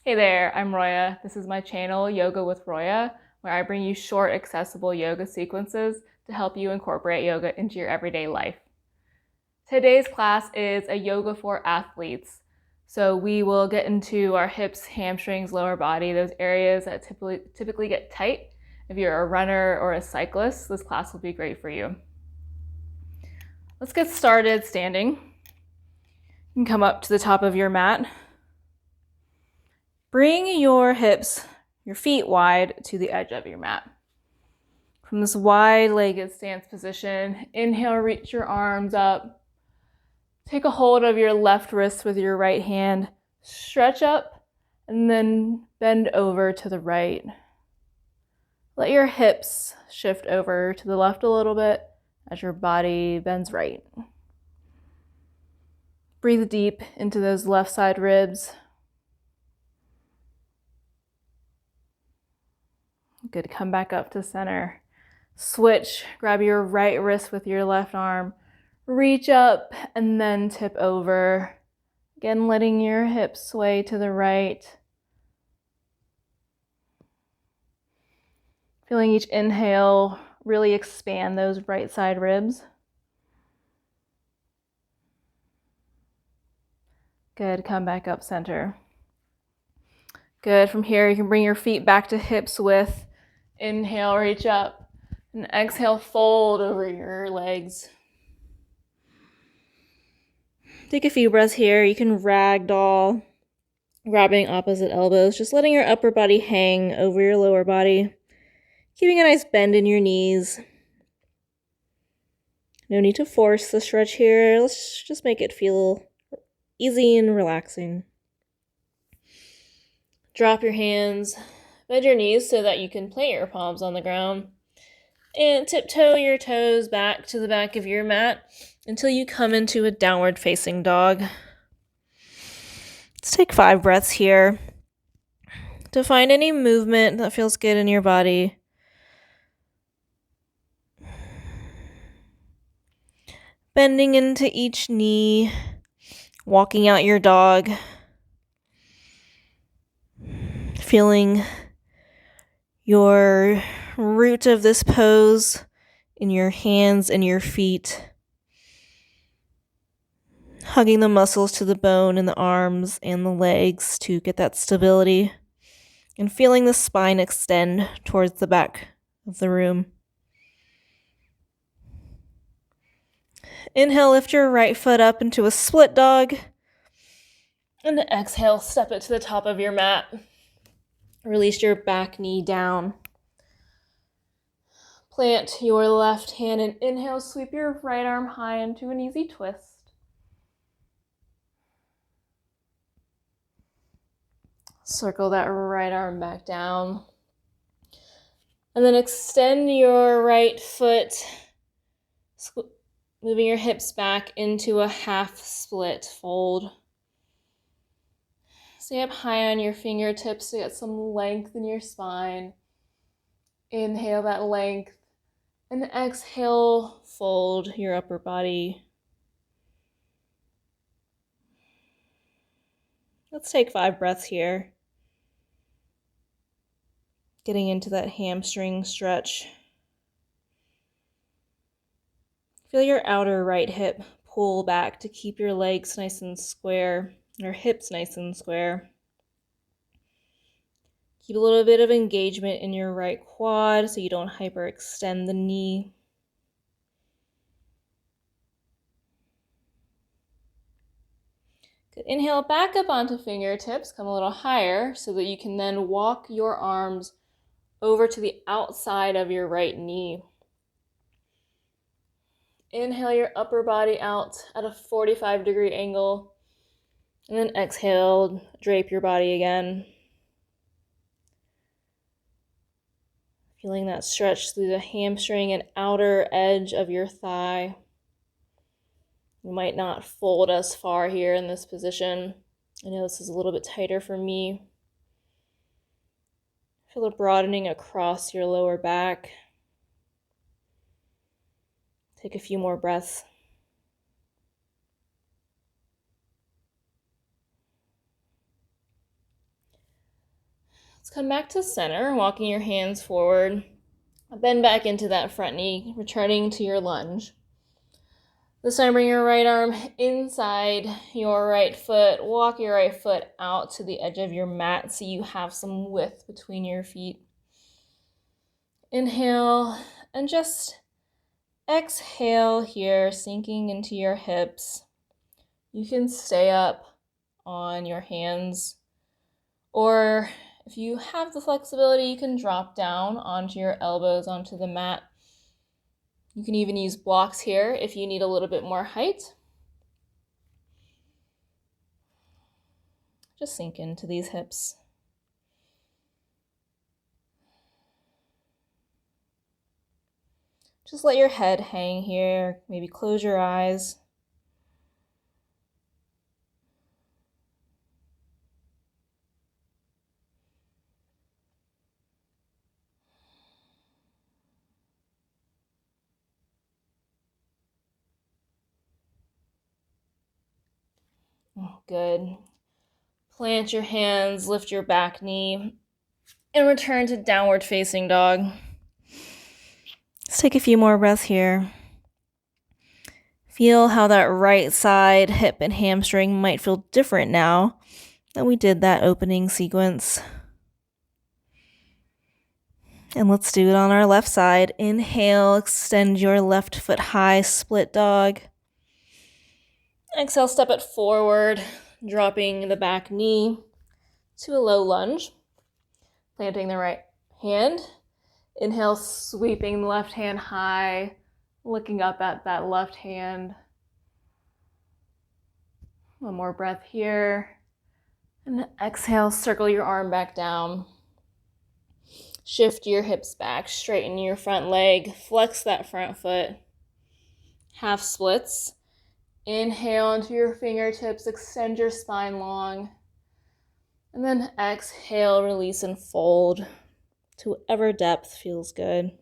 Hey there, I'm Roya. This is my channel, Yoga with Roya, where I bring you short, accessible yoga sequences to help you incorporate yoga into your everyday life. Today's class is a yoga for athletes. So we will get into our hips, hamstrings, lower body, those areas that typically get tight. If you're a runner or a cyclist, this class will be great for you. Let's get started standing. You can come up to the top of your mat. Bring your hips, your feet wide to the edge of your mat. From this wide-legged stance position, inhale, reach your arms up. Take a hold of your left wrist with your right hand. Stretch up and then bend over to the right. Let your hips shift over to the left a little bit as your body bends right. Breathe deep into those left side ribs. Good, come back up to center. Switch, grab your right wrist with your left arm. Reach up and then tip over. Again, letting your hips sway to the right. Feeling each inhale really expand those right side ribs. Good, come back up center. Good, from here you can bring your feet back to hips width. Inhale, reach up, and exhale, fold over your legs. Take a few breaths here. You can ragdoll, grabbing opposite elbows, just letting your upper body hang over your lower body, keeping a nice bend in your knees. No need to force the stretch here. Let's just make it feel easy and relaxing. Drop your hands, bend your knees so that you can plant your palms on the ground, and tiptoe your toes back to the back of your mat until you come into a downward facing dog. Let's take 5 breaths here to find any movement that feels good in your body. Bending into each knee, walking out your dog, feeling your root of this pose in your hands and your feet, hugging the muscles to the bone in the arms and the legs to get that stability, and feeling the spine extend towards the back of the room. Inhale, lift your right foot up into a split dog, and exhale, step it to the top of your mat. Release your back knee down. Plant your left hand and inhale, sweep your right arm high into an easy twist. Circle that right arm back down. And then extend your right foot, moving your hips back into a half split fold. Stay up high on your fingertips to get some length in your spine. Inhale that length, and exhale, fold your upper body. Let's take 5 breaths here. Getting into that hamstring stretch. Feel your outer right hip pull back to keep your legs nice and square, your hips nice and square. Keep a little bit of engagement in your right quad so you don't hyperextend the knee. Good. Inhale back up onto fingertips, come a little higher so that you can then walk your arms over to the outside of your right knee. Inhale your upper body out at a 45-degree angle, and then exhale, drape your body again. Feeling that stretch through the hamstring and outer edge of your thigh. You might not fold as far here in this position. I know this is a little bit tighter for me. Feel a broadening across your lower back. Take a few more breaths. Let's come back to center, walking your hands forward. Bend back into that front knee, returning to your lunge. This time, bring your right arm inside your right foot. Walk your right foot out to the edge of your mat so you have some width between your feet. Inhale, and just exhale here, sinking into your hips. You can stay up on your hands, or if you have the flexibility, you can drop down onto your elbows onto the mat. You can even use blocks here if you need a little bit more height. Just sink into these hips. Just let your head hang here. Maybe close your eyes. Oh, good. Plant your hands, lift your back knee, and return to downward facing dog. Let's take a few more breaths here. Feel how that right side hip and hamstring might feel different now that we did that opening sequence. And let's do it on our left side. Inhale, extend your left foot high, split dog. Exhale, step it forward, dropping the back knee to a low lunge. Planting the right hand. Inhale, sweeping the left hand high, looking up at that left hand. One more breath here. And exhale, circle your arm back down. Shift your hips back, straighten your front leg, flex that front foot. Half splits. Inhale into your fingertips, extend your spine long. And then exhale, release and fold to whatever depth feels good.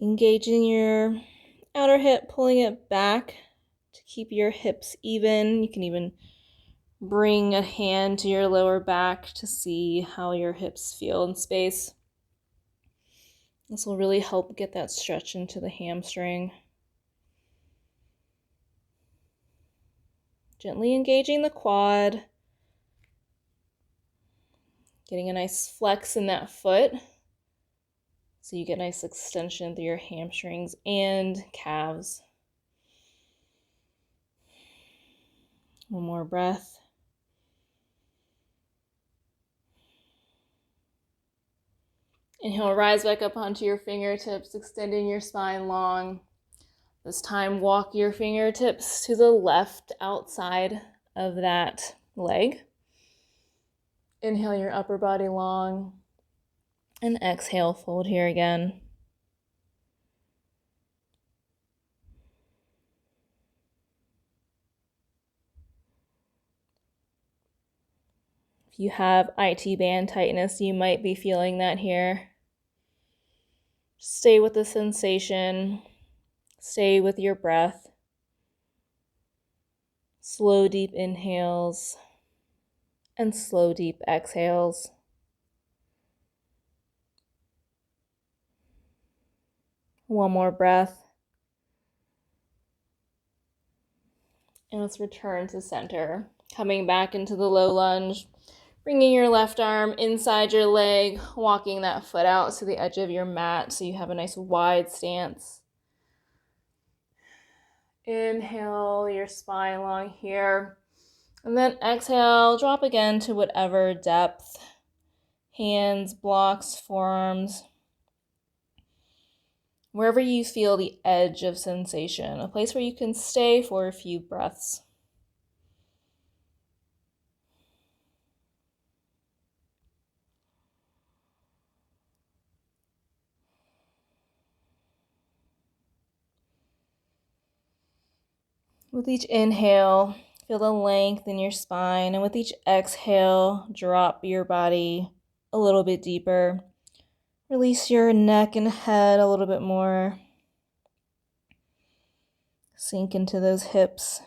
Engaging your outer hip, pulling it back to keep your hips even. You can even bring a hand to your lower back to see how your hips feel in space. This will really help get that stretch into the hamstring. Gently engaging the quad. Getting a nice flex in that foot. So you get nice extension through your hamstrings and calves. One more breath. Inhale, rise back up onto your fingertips, extending your spine long. This time, walk your fingertips to the left outside of that leg. Inhale your upper body long. And exhale, fold here again. If you have IT band tightness, you might be feeling that here. Stay with the sensation. Stay with your breath. Slow, deep inhales and slow, deep exhales. One more breath. And let's return to center. Coming back into the low lunge. Bringing your left arm inside your leg, walking that foot out to the edge of your mat so you have a nice wide stance. Inhale your spine long here. And then exhale, drop again to whatever depth. Hands, blocks, forearms. Wherever you feel the edge of sensation, a place where you can stay for a few breaths. With each inhale, feel the length in your spine, and with each exhale, drop your body a little bit deeper. Release your neck and head a little bit more. Sink into those hips.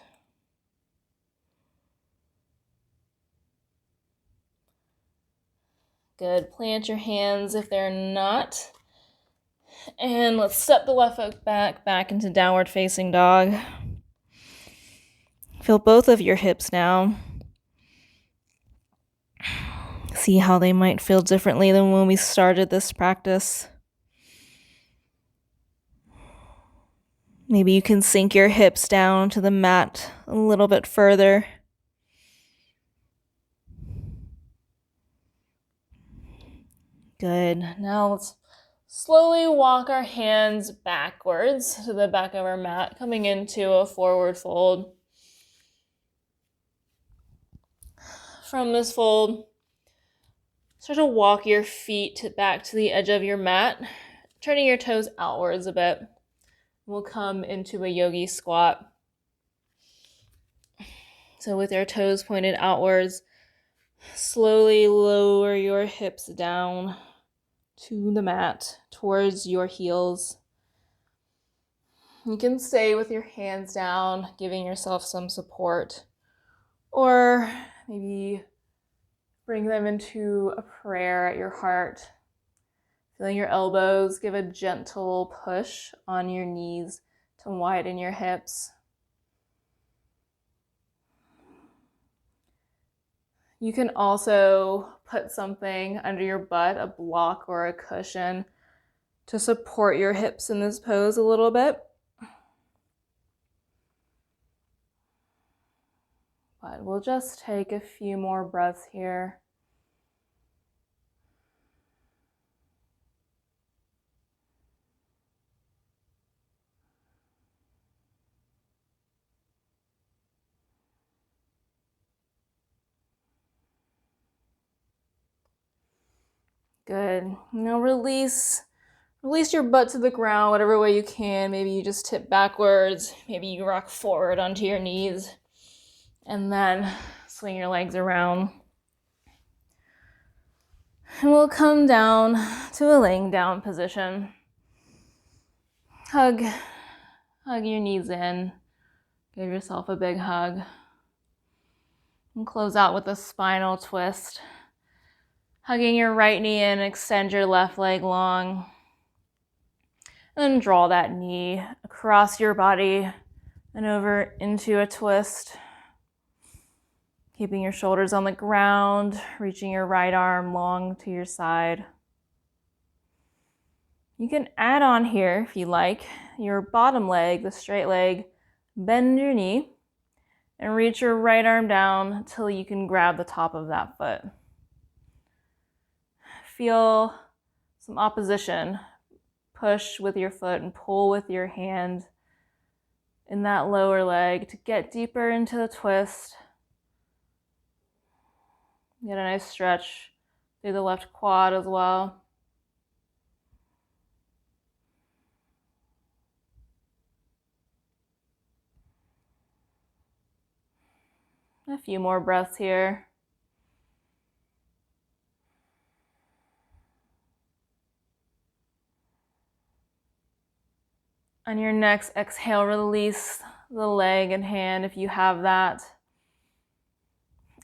Good. Plant your hands if they're not. And let's step the left foot back into downward facing dog. Feel both of your hips now. See how they might feel differently than when we started this practice. Maybe you can sink your hips down to the mat a little bit further. Good. Now let's slowly walk our hands backwards to the back of our mat, coming into a forward fold. From this fold, start to walk your feet back to the edge of your mat, turning your toes outwards a bit. We'll come into a yogi squat. So with your toes pointed outwards, slowly lower your hips down to the mat, towards your heels. You can stay with your hands down, giving yourself some support. Or maybe bring them into a prayer at your heart. Feeling your elbows, give a gentle push on your knees to widen your hips. You can also put something under your butt, a block or a cushion, to support your hips in this pose a little bit. But we'll just take a few more breaths here. Good. Now release your butt to the ground, whatever way you can. Maybe you just tip backwards. Maybe you rock forward onto your knees. And then swing your legs around. And we'll come down to a laying down position. Hug your knees in. Give yourself a big hug. And close out with a spinal twist. Hugging your right knee in, extend your left leg long. And then draw that knee across your body and over into a twist. Keeping your shoulders on the ground, reaching your right arm long to your side. You can add on here, if you like, your bottom leg, the straight leg, bend your knee, and reach your right arm down until you can grab the top of that foot. Feel some opposition. Push with your foot and pull with your hand in that lower leg to get deeper into the twist. Get a nice stretch through the left quad as well. A few more breaths here. On your next exhale, release the leg and hand if you have that.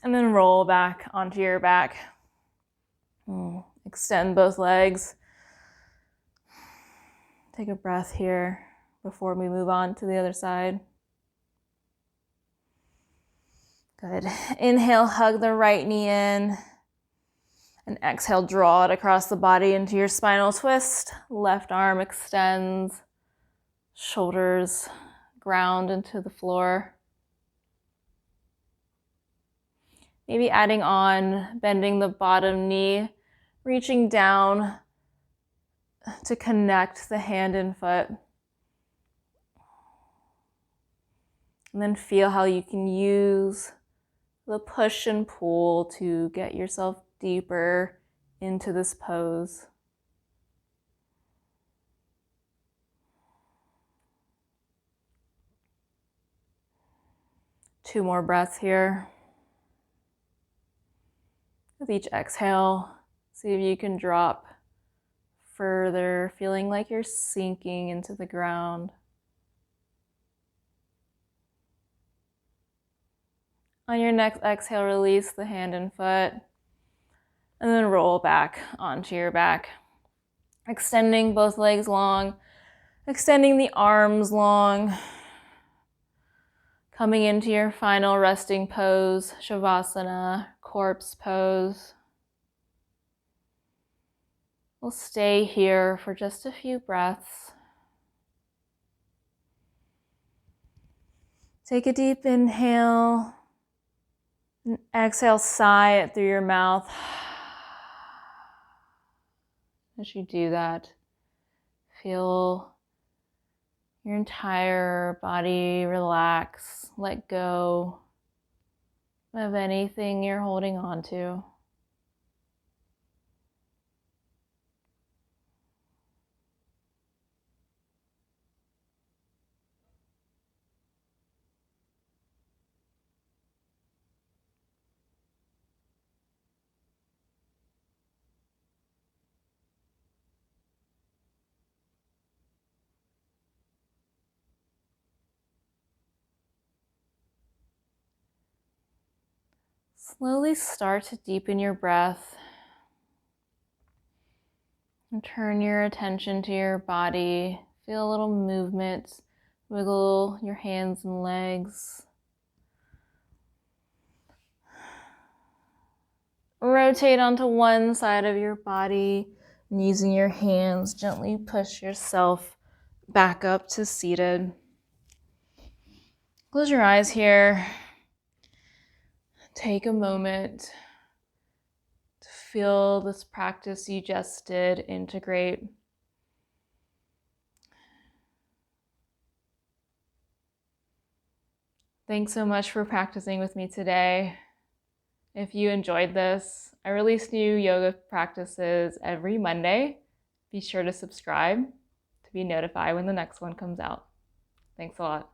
And then roll back onto your back. Extend both legs. Take a breath here before we move on to the other side. Good. Inhale, hug the right knee in. And exhale, draw it across the body into your spinal twist. Left arm extends. Shoulders ground into the floor. Maybe adding on, bending the bottom knee, reaching down to connect the hand and foot. And then feel how you can use the push and pull to get yourself deeper into this pose. Two more breaths here. With each exhale, see if you can drop further, feeling like you're sinking into the ground. On your next exhale, release the hand and foot, and then roll back onto your back. Extending both legs long, extending the arms long. Coming into your final resting pose, Shavasana, corpse pose. We'll stay here for just a few breaths. Take a deep inhale. And exhale, sigh it through your mouth. As you do that, feel your entire body relax, let go of anything you're holding on to. Slowly start to deepen your breath and turn your attention to your body. Feel a little movement. Wiggle your hands and legs. Rotate onto one side of your body and using your hands, gently push yourself back up to seated. Close your eyes here. Take a moment to feel this practice you just did integrate. Thanks so much for practicing with me today. If you enjoyed this, I release new yoga practices every Monday. Be sure to subscribe to be notified when the next one comes out. Thanks a lot.